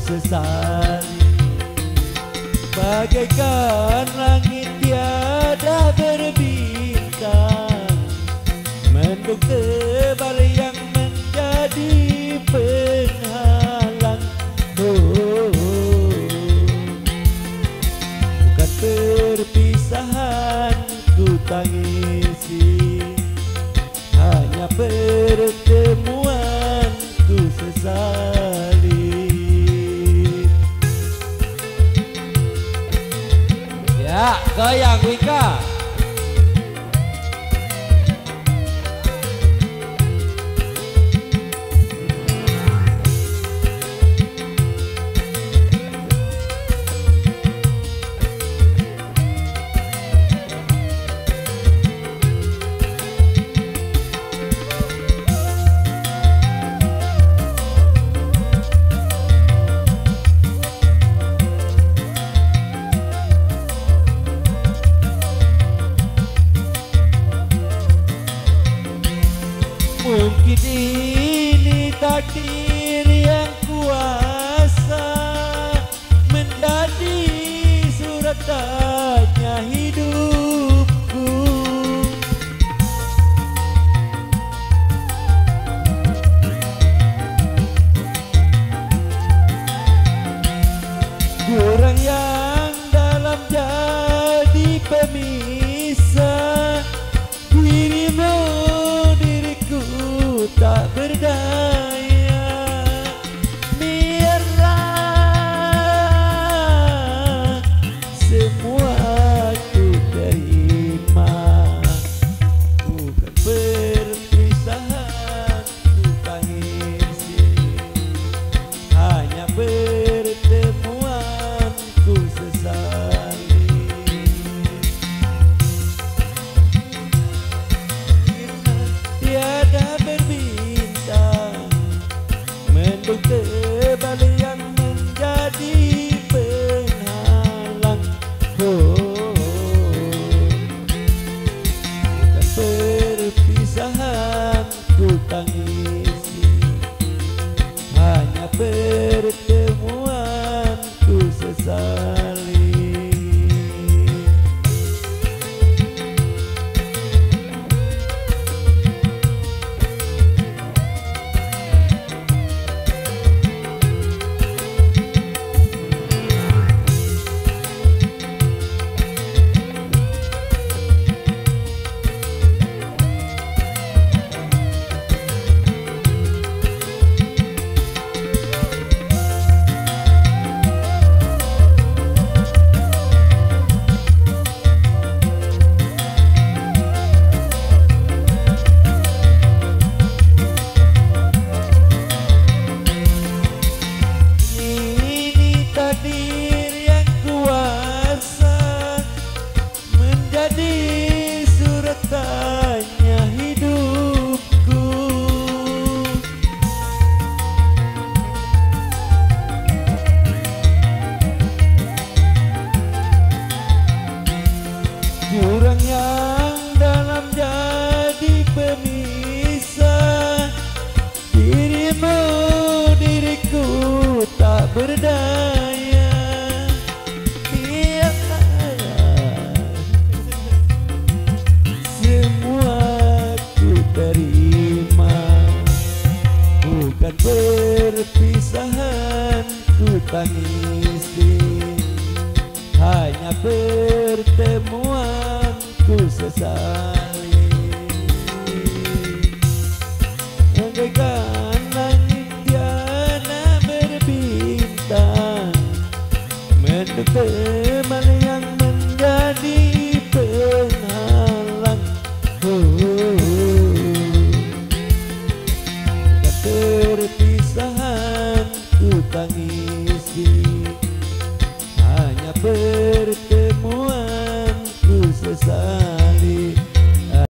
sesali. Bagaikan langit tiada berbintang, mendung tebal yang menjadi penghalang. Oh, bukan perpisahan ku tangisi, hanya pertemuan ku sesali. Ya, goyang Wika. Mungkin ini takdir yang kuasa, menjadi surat tanya hidupku. Kurang yang dalam jadi pemisah, dirimu tak berdaya. Biarlah semua ku terima, bukan perpisahan ku tangisi, hanya pertemuan ku sesali. Tiada mendung tebal yang menjadi penghalang. Oh, bukan perpisahan ku tangisi, hanya pertemuan ku sesali. Takdir yang kuasa, menjadi surat tanya hidupku. Jurang yang dalam jadi pemisah, dirimu diriku tak berdaya. Bukan perpisahan ku tangisi, hanya pertemuan ku sesali. Bagaikan langit tiada berbintang, mendung